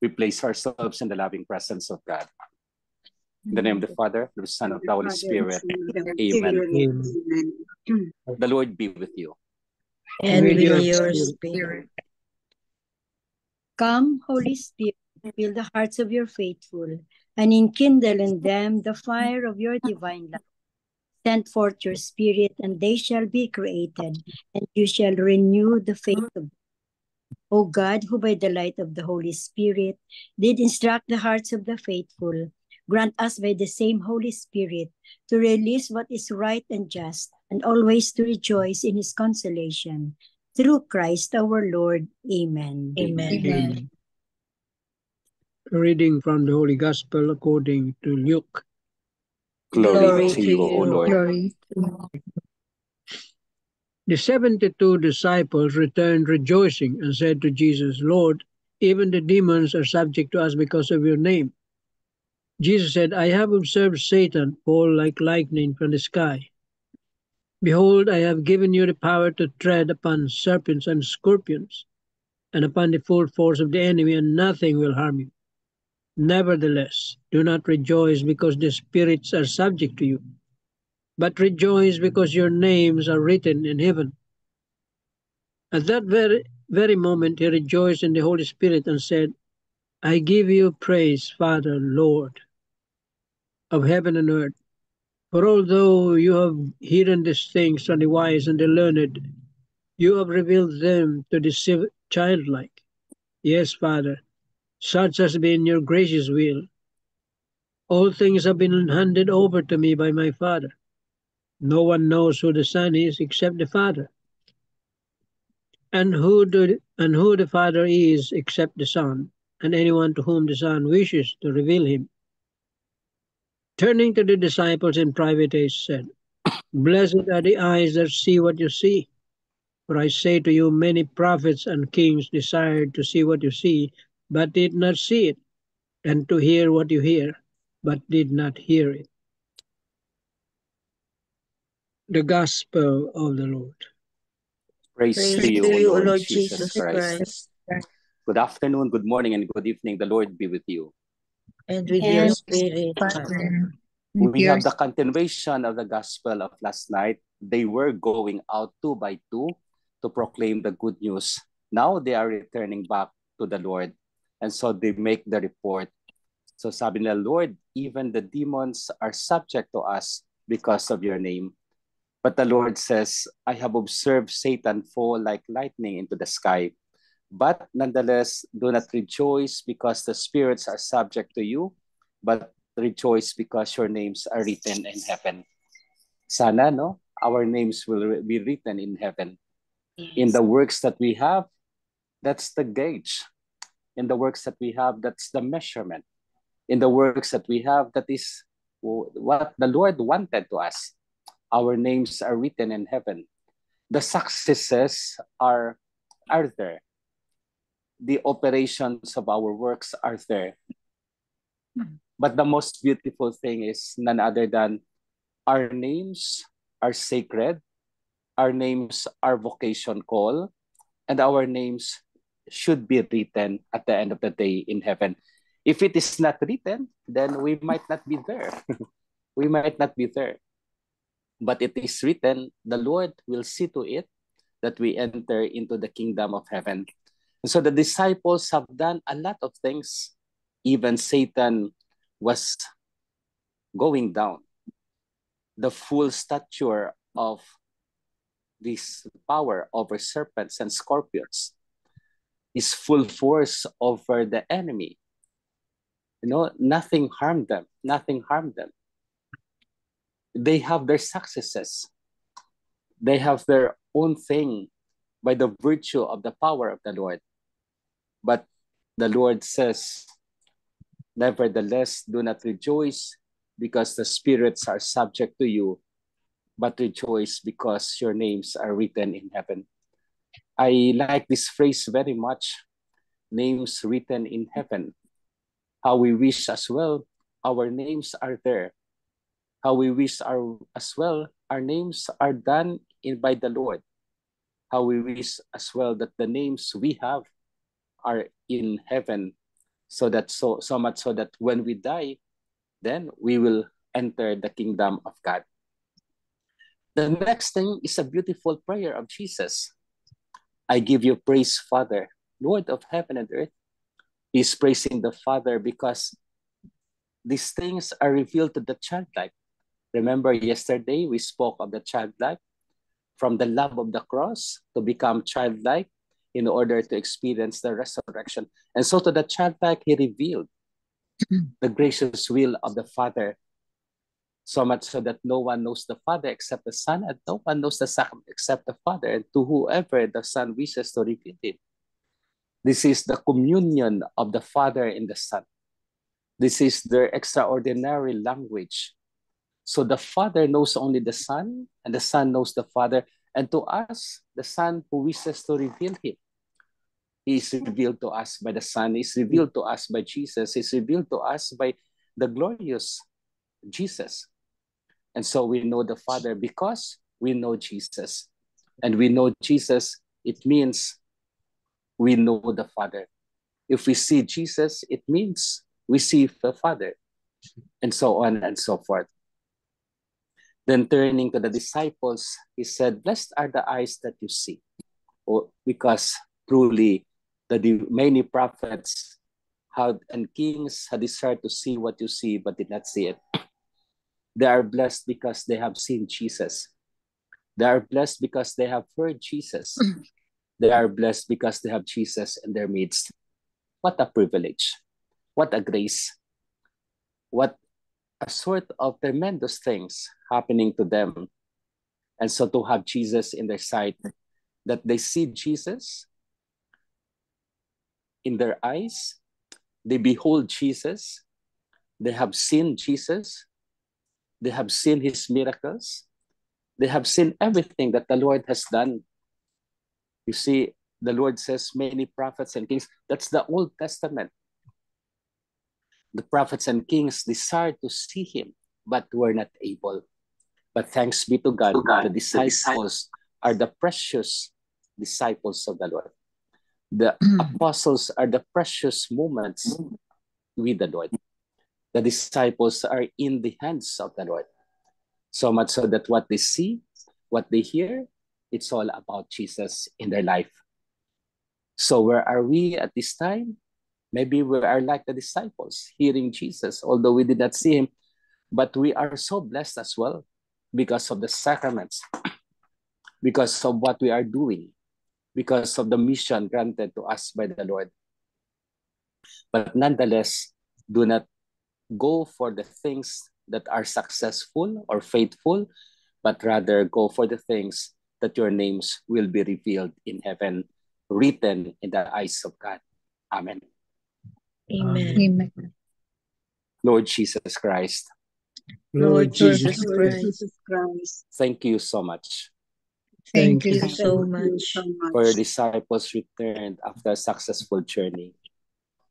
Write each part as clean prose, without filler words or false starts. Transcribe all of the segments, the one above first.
We place ourselves in the loving presence of God. In the name of the Father, the Son, of the Holy Spirit. Amen. The Lord be with you. And with your spirit. Come, Holy Spirit, fill the hearts of your faithful, and enkindle in them the fire of your divine love. Send forth your Spirit, and they shall be created, and you shall renew the faith of them. O God, who by the light of the Holy Spirit did instruct the hearts of the faithful, grant us by the same Holy Spirit to release what is right and just, and always to rejoice in his consolation. Through Christ our Lord. Amen. Amen. Reading from the Holy Gospel according to Luke. Glory to you, O Lord. Glory. The 72 disciples returned rejoicing and said to Jesus, Lord, even the demons are subject to us because of your name. Jesus said, I have observed Satan fall like lightning from the sky. Behold, I have given you the power to tread upon serpents and scorpions, and upon the full force of the enemy, and nothing will harm you. Nevertheless, do not rejoice because the spirits are subject to you, but rejoice because your names are written in heaven. At that very moment he rejoiced in the Holy Spirit and said, I give you praise, Father, Lord of heaven and earth. For although you have hidden these things from the wise and the learned, you have revealed them to the childlike. Yes, Father, such has been your gracious will. All things have been handed over to me by my Father. No one knows who the Son is except the Father, and who the Father is except the Son, and anyone to whom the Son wishes to reveal him. Turning to the disciples in private, he said, Blessed are the eyes that see what you see. For I say to you, many prophets and kings desired to see what you see, but did not see it, and to hear what you hear, but did not hear it. The Gospel of the Lord. Praise Praise to you, to you, O O Lord Lord Jesus Jesus Christ. Christ. Good afternoon, good morning, and good evening. The Lord be with you. And with And your spirit, Father. We have the continuation of the gospel of last night. They were going out 2 by 2 to proclaim the good news. Now they are returning back to the Lord. And so they make the report. So sabi nila, Lord, even the demons are subject to us because of your name. But the Lord says, I have observed Satan fall like lightning into the sky. But nonetheless, do not rejoice because the spirits are subject to you, but rejoice because your names are written in heaven. Sana, no? Our names will be written in heaven. In the works that we have, that's the gauge. In the works that we have, that's the measurement. In the works that we have, that is what the Lord wanted to us. Our names are written in heaven. The successes are there. The operations of our works are there. But the most beautiful thing is none other than our names are sacred, our names are vocation call, and our names should be written at the end of the day in heaven. If it is not written, then we might not be there. We might not be there. But it is written, the Lord will see to it that we enter into the kingdom of heaven. And so the disciples have done a lot of things. Even Satan was going down. The full stature of this power over serpents and scorpions, his full force over the enemy. Nothing harmed them. Nothing harmed them. They have their successes. They have their own thing by the virtue of the power of the Lord. But the Lord says, nevertheless, do not rejoice because the spirits are subject to you, but rejoice because your names are written in heaven. I like this phrase very much, names written in heaven. How we wish as well our names are there. How we wish as well our names are done by the Lord. How we wish as well that the names we have are in heaven so much so that when we die, then we will enter the kingdom of God. The next thing is a beautiful prayer of Jesus. I give you praise, Father, Lord of heaven and earth. He's praising the Father because these things are revealed to the childlike. Remember yesterday we spoke of the childlike, from the love of the cross to become childlike in order to experience the resurrection. And so to the childlike, he revealed the gracious will of the Father, so much so that no one knows the Father except the Son, and no one knows the Son except the Father, and to whoever the Son wishes to reveal it. This is the communion of the Father and the Son. This is their extraordinary language. So the Father knows only the Son, and the Son knows the Father. And to us, the Son who wishes to reveal him, he is revealed to us by the Son, he is revealed to us by Jesus, he is revealed to us by the glorious Jesus. And so we know the Father because we know Jesus. And we know Jesus, it means we know the Father. If we see Jesus, it means we see the Father, and so on and so forth. Then turning to the disciples, he said, blessed are the eyes that you see. Because truly the many prophets and kings had desired to see what you see, but did not see it. They are blessed because they have seen Jesus. They are blessed because they have heard Jesus. They are blessed because they have Jesus in their midst. What a privilege. What a grace. What a sort of tremendous things happening to them. And so to have Jesus in their sight, that they see Jesus in their eyes, they behold Jesus, they have seen Jesus, they have seen his miracles, they have seen everything that the Lord has done. You see, the Lord says many prophets and kings. That's the Old Testament. The prophets and kings desired to see him, but were not able. But thanks be to God, the disciples are the precious disciples of the Lord. The apostles are the precious moments with the Lord. The disciples are in the hands of the Lord. So much so that what they see, what they hear, it's all about Jesus in their life. So where are we at this time? Maybe we are like the disciples, hearing Jesus, although we did not see him, but we are so blessed as well because of the sacraments, because of what we are doing, because of the mission granted to us by the Lord. But nonetheless, do not go for the things that are successful or faithful, but rather go for the things that your names will be revealed in heaven, written in the eyes of God. Amen. Amen. Amen. Lord Jesus Christ, Lord Jesus Lord Christ, Jesus Christ, thank you so much thank thank you you so much for your disciples returned after a successful journey.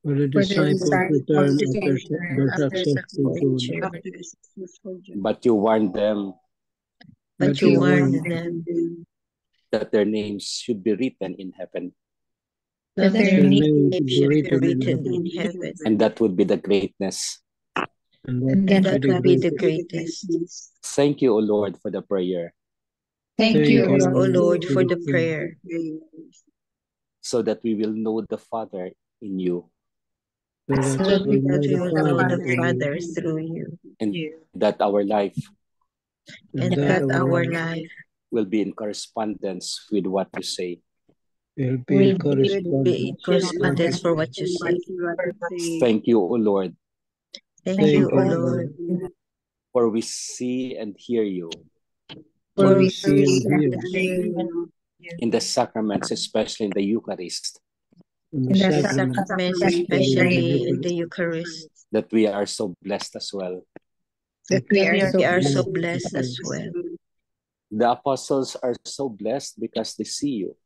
For the for the disciples return after the after successful journey. after a successful journey. But you warned them but you warned them that their names should be written in heaven, that Their their names names should be should be written in written heaven. in heaven, and that would be the greatness. And and that that would be the greatest. Thank you, O Lord, for the prayer, Thank you, Thank you, O Lord, Lord, for the prayer, so that we will know the Father in you, so so that that we we know the will know Father the in you, Father through you, and that our life and that our life will be in correspondence with what you say. will be will in be in correspondence. correspondence for what you say. Thank you, O Lord, Thank you, O you, Lord, for we see and hear you for we see and hear hear in the sacraments, especially in the Eucharist, in in the sacrament, sacraments, especially in the Eucharist, that we are so blessed as well. that we are we so are so blessed as well. The apostles are so blessed because they see you.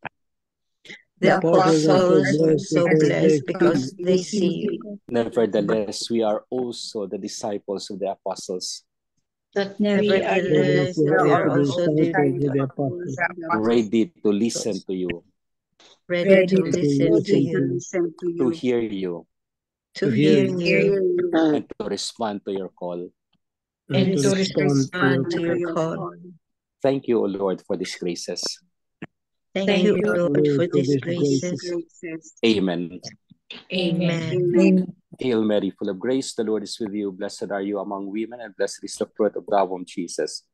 The apostles are apostles are so because they blessed see because they see you. Nevertheless, we are also the disciples of the apostles, Nevertheless, we we are are also also disciples of the apostles, ready to listen to you, ready to listen to you, to hear you, to hear you and to respond to your call. and to respond and to your call. Thank you, O Lord, for these graces. Thank you, Lord, for these graces. Amen. Amen. Hail Mary, full of grace, the Lord is with you. Blessed are you among women, and blessed is the fruit of thy womb, Jesus.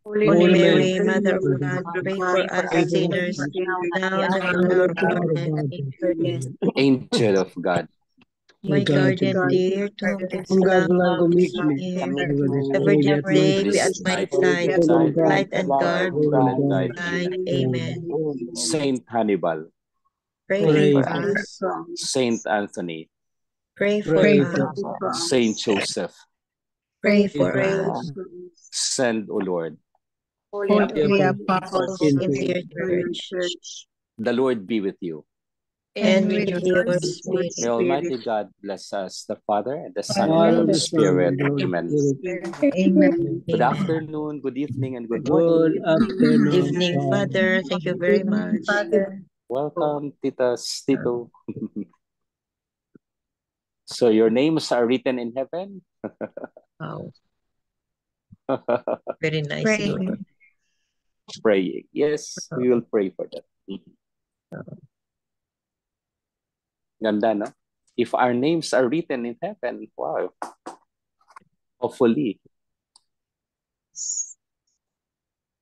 Holy Mary, Mother of God, pray for us sinners, now and at the hour of our death. Angel of God, My guardian dear, to whom this Ang love gagawin is ko near, mismo. ever this day be this at my night, side, beside light and guard, guide guide. me. Amen. Saint Hannibal, Pray Pray for for us. Saint Anthony, Pray for Pray us. Saint Joseph, Pray for us. send, O Lord. Holy Apostles In your church, The Lord be with you. and with your spirit. May Almighty God bless us, the Father, and the Son, Father, and the the Son, Spirit. and the Holy Amen. Spirit. Amen. Good Amen. afternoon, good evening, and good Good morning. afternoon, Good evening, Father. Father. Thank you very much. Welcome, Titas, Tito. So your names are written in heaven? Wow, very nice. Pray. Lord. Praying. Yes, we will pray for that. Ganda, no? If our names are written in heaven, wow. Hopefully.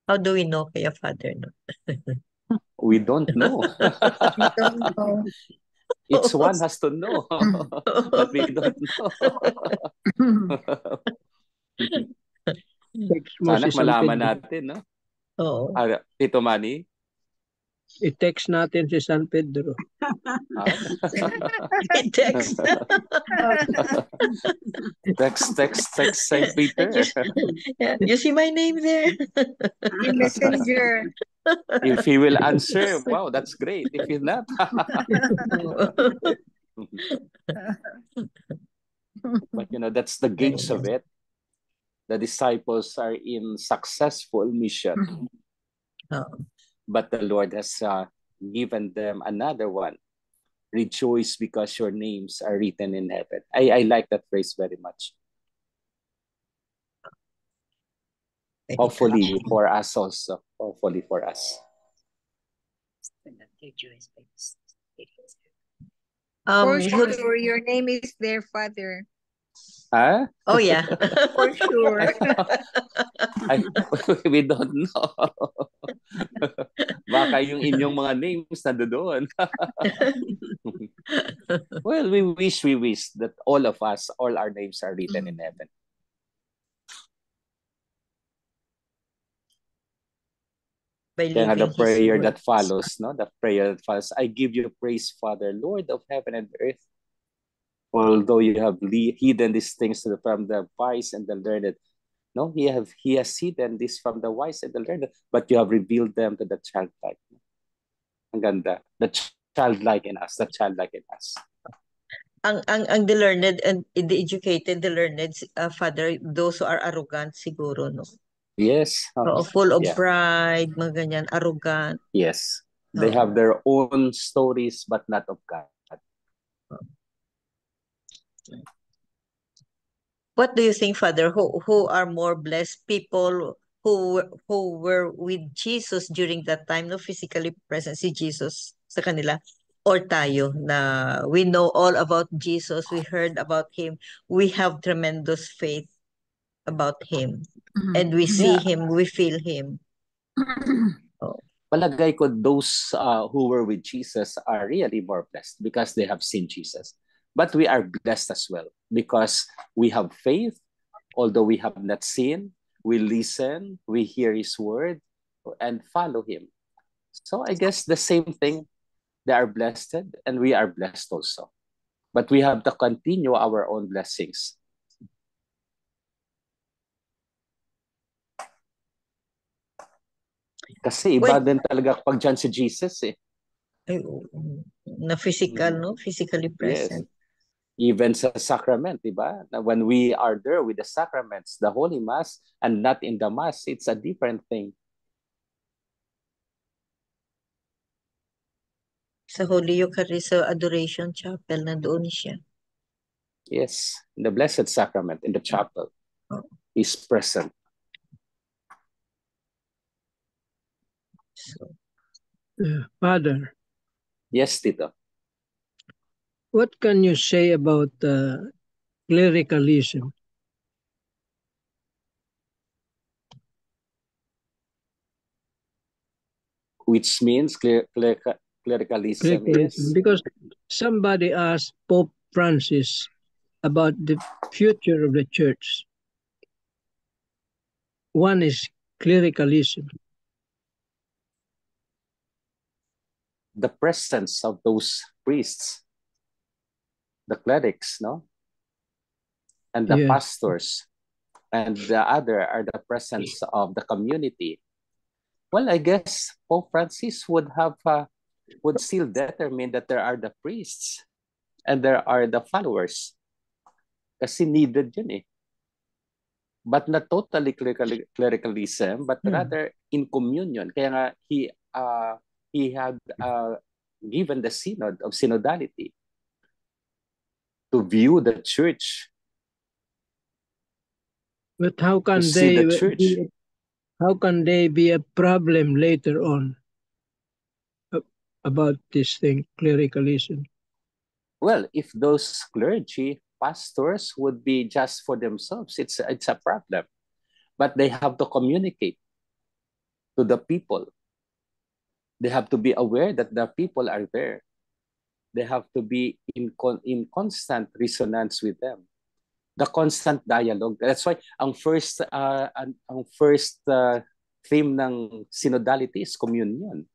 How do we know, kaya Father? No? We don't know. We don't know. Each one has to know. But we don't know. Text mo Sana si San malaman Pedro. natin, no? Oo. Tito Manny? I-text natin si San Pedro. Ah? Text. text Saint Peter. Yeah, you see my name there? In Messenger. If he will answer, wow, that's great. If he's not, but that's the gauge of it. The disciples are in successful mission, but the Lord has given them another one. Rejoice because your names are written in heaven. I like that phrase very much. Hopefully for us also. Hopefully for us. For sure, your name is there, Father. Huh? Oh, yeah. For sure. We don't know. Baka yung inyong mga names nandoon. Well, we wish that all of us, all our names are written in heaven. Then the prayer that follows, no? The prayer that follows. I give you praise, Father, Lord of heaven and earth. Although you have hidden these things from the wise and the learned, no, he has hidden this from the wise and the learned, but you have revealed them to the childlike. Ang ganda. The childlike in us. The childlike in us. Ang the learned and the educated, the learned, Father, those who are arrogant siguro, no? Yes. Full of pride, mga ganyan, arrogant. Yes. They have their own stories, but not of God. What do you think, Father? Who are more blessed people who were with Jesus during that time, no, physically present si Jesus sa kanila, or tayo na we know all about Jesus, we heard about him, we have tremendous faith about him, and we see him, we feel him. Palagay ko those who were with Jesus are really more blessed because they have seen Jesus. But we are blessed as well because we have faith, although we have not seen, we listen, we hear his word, and follow him. So I guess the same thing, they are blessed and we are blessed also. But we have to continue our own blessings. Kasi iba din talaga pag dyan si Jesus eh. Na physical, no? Physically present. Yes. Even sa sacrament, diba? When we are there with the sacraments, the Holy Mass, and not in the Mass, it's a different thing. Sa Holy Eucharist, sa Adoration Chapel, nandoon siya. Yes, in the Blessed Sacrament, in the chapel, is present. So, Father, Yes, Tito. what can you say about clericalism? Which means clericalism is? Because somebody asked Pope Francis about the future of the church. One is clericalism. The presence of those priests, the clerics, no? And the Yes. pastors. And the other are the presence of the community. Well, I guess Pope Francis would still determine that there are the priests and there are the followers. Kasi needed yun eh. But not totally clericalism, but rather in communion. Kaya nga he had given the synod of synodality to view the church. But how can they be a problem later on about this thing, clericalism? Well, if those clergy, pastors would be just for themselves, it's a problem. But they have to communicate to the people. They have to be aware that the people are there. They have to be in constant resonance with them. The constant dialogue. That's why ang first theme ng synodality is communion.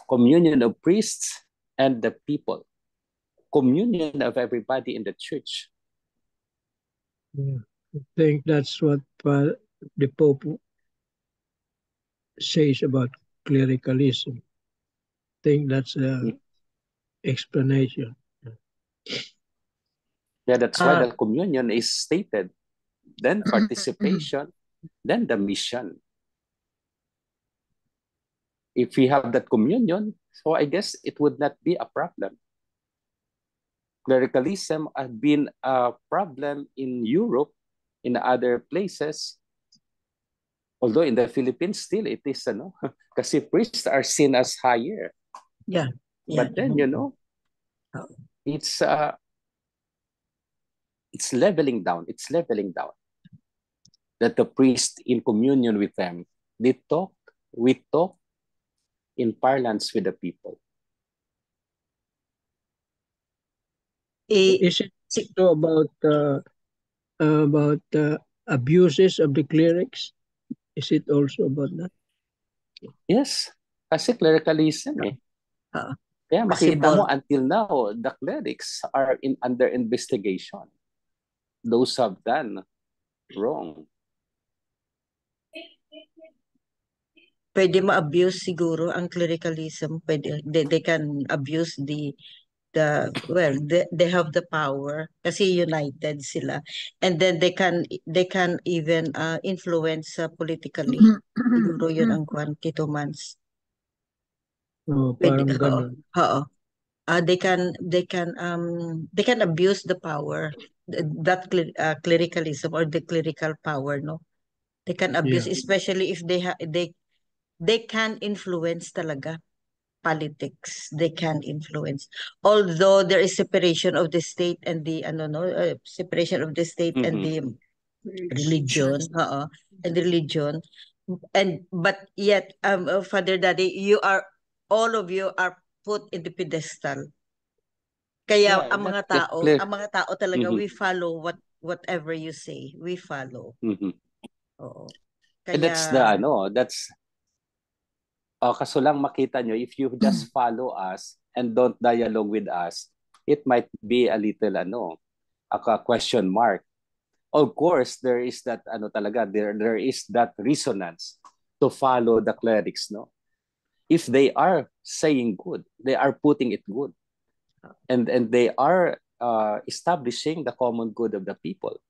Communion of priests and the people. Communion of everybody in the church. Yeah. I think that's what the Pope says about clericalism. I think that's an explanation. Yeah, that's why the communion is stated. Then participation, then the mission. If we have that communion, so I guess it would not be a problem. Clericalism has been a problem in Europe, in other places. Although in the Philippines, still it is, kasi priests are seen as higher. Yeah. But then, it's leveling down. It's leveling down. That the priest in communion with them, we talk in parlance with the people. Is it so about abuses of the clerics? Is it also about that? Yes, kasi clericalism eh. Kaya makita mo until now, the clerics are under investigation. Those have done wrong. Pwede ma-abuse siguro ang clericalism. Pwede, they can abuse they have the power kasi united sila, and then they can even influence politically. Siguro yun ang Tito Mans. Parang ganun. They can abuse the power, that clericalism or the clerical power, no? They can abuse, especially if they can influence talaga politics. They can influence. Although there is separation of the state and the separation of the state and the religion, and the religion, but yet Father Daddy, all of you are put in the pedestal. Kaya ang mga tao talaga, we follow whatever you say. We follow. Oo. Kaya, that's kaso lang makita nyo, if you just follow us and don't dialogue with us, it might be a little a question mark. Of course, there is that there is that resonance to follow the clerics, no? If they are saying good, they are putting it good, and they are establishing the common good of the people.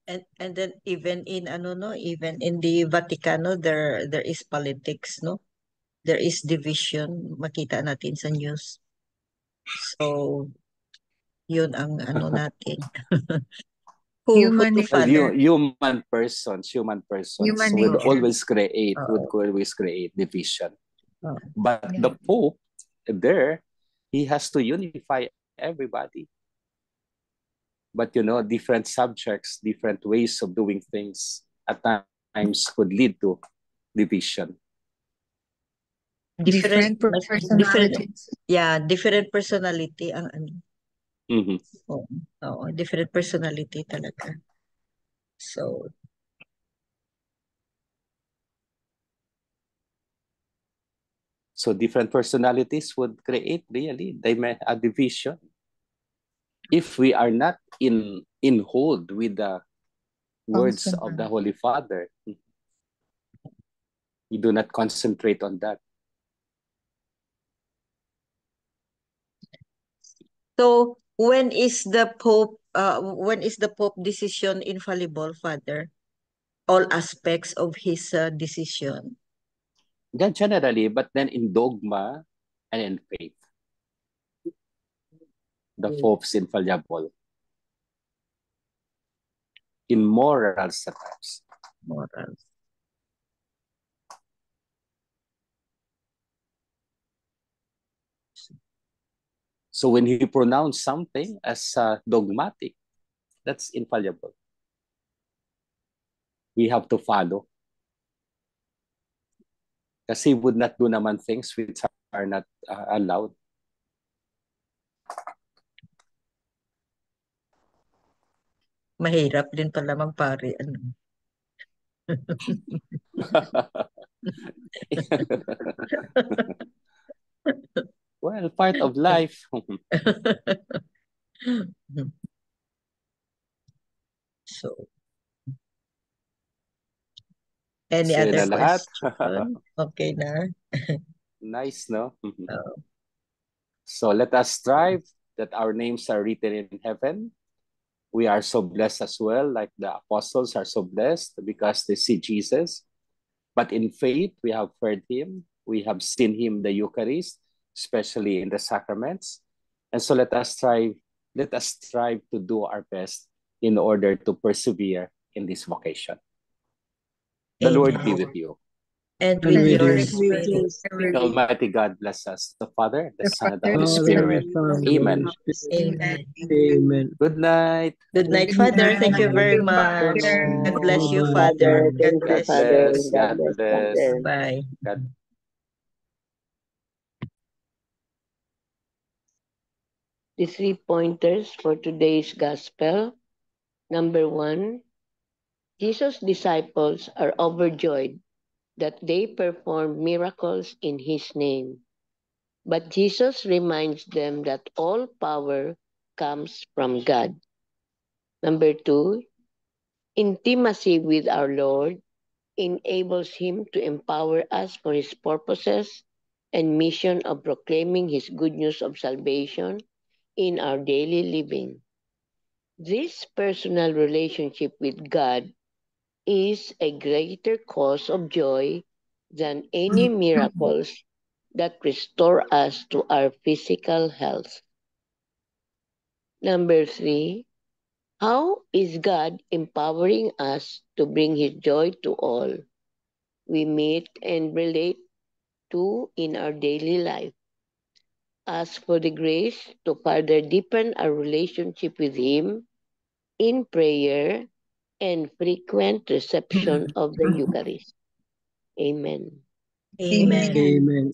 And then even in even in the Vaticano there is politics, no? There is division, makita natin sa news. So yun ang natin. Who to Human follow. Human persons Human would nature. always create division. Oh. But Yeah. the Pope there, he has to unify everybody. But different subjects, different ways of doing things at times could lead to division. Different personalities. Different personality ang Mhm. different personality talaga. So different personalities would create really a division. If we are not in hold with the words of the Holy Father, we do not concentrate on that. So when is the Pope decision infallible, Father? All aspects of his decision. Yeah, generally, but then in dogma and in faith, the Pope's infallible. In morals at times. Morals. So when he pronounced something as dogmatic, that's infallible. We have to follow. Kasi he would not do naman things which are not allowed. Mahirap din pala magpari. Well, part of life. So, any other question? Okay na. Nice, no? So let us strive that our names are written in heaven. We are so blessed as well, like the apostles are so blessed because they see Jesus. But in faith, we have heard him. We have seen him in the Eucharist, especially in the sacraments. And so let us strive to do our best in order to persevere in this vocation. The Lord be with you. And with your spirit. Almighty God bless us, the Father, the Son, and the Father, Holy Spirit. Amen. Amen. Amen. Good night. Good night, Father. Thank you very much. God bless you, Father. God bless. God bless. Bye. The 3 pointers for today's gospel. Number 1, Jesus' disciples are overjoyed that they perform miracles in his name. But Jesus reminds them that all power comes from God. Number 2, intimacy with our Lord enables him to empower us for his purposes and mission of proclaiming his good news of salvation in our daily living. This personal relationship with God is a greater cause of joy than any miracles that restore us to our physical health. Number 3, how is God empowering us to bring his joy to all we meet and relate to in our daily life? Ask for the grace to further deepen our relationship with him in prayer and frequent reception of the Eucharist. Amen. Amen.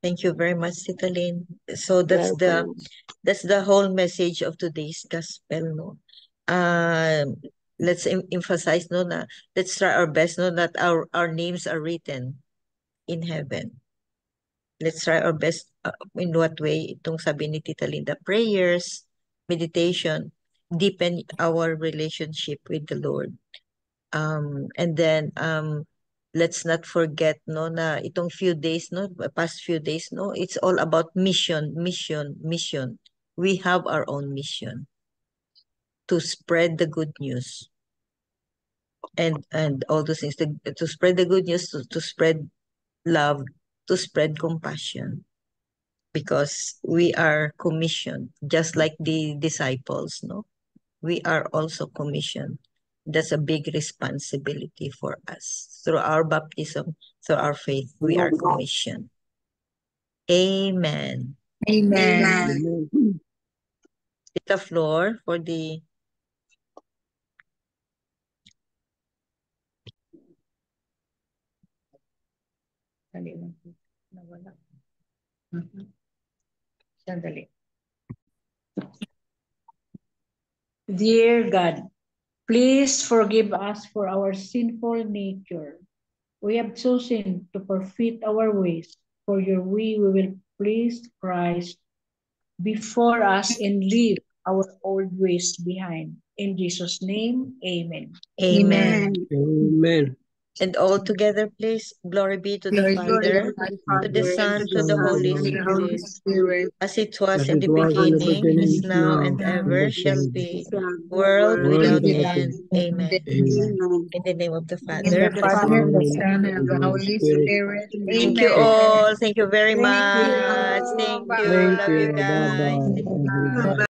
Thank you very much, Tita Lynn. So that's the whole message of today's gospel, no. Let's emphasize, no, na let's try our best, no, that our names are written in heaven. Let's try our best. In what way? Itong sabi ni Tita Linda, prayers, meditation, deepen our relationship with the Lord. And then let's not forget, no, na itong past few days, no, it's all about mission. We have our own mission to spread the good news. and all those things to spread the good news, to spread love, to spread compassion, because we are commissioned, just like the disciples, no? We are also commissioned. That's a big responsibility for us. Through our baptism, through our faith, we are commissioned. Amen. Amen. Amen. The floor for the Dear God, please forgive us for our sinful nature. We have chosen to forfeit our ways. For your way we will please Christ before us and leave our old ways behind. In Jesus' name, amen. Amen. Amen. And all together, please, glory be to the Glory be Father, to to the Son, to the Holy Spirit, Spirit. as it was As in it the was in the beginning, is beginning, now, and now, ever and shall shall be, be. world World without without end. end. Amen. Amen. In the name of the In Father, the the Father, Son, the Son, Son, and and the the Holy Holy Spirit. Spirit. thank you Amen. all. Thank you very Thank you. much. Thank you. Bye. Thank Love you you. guys. Bye-bye, everybody.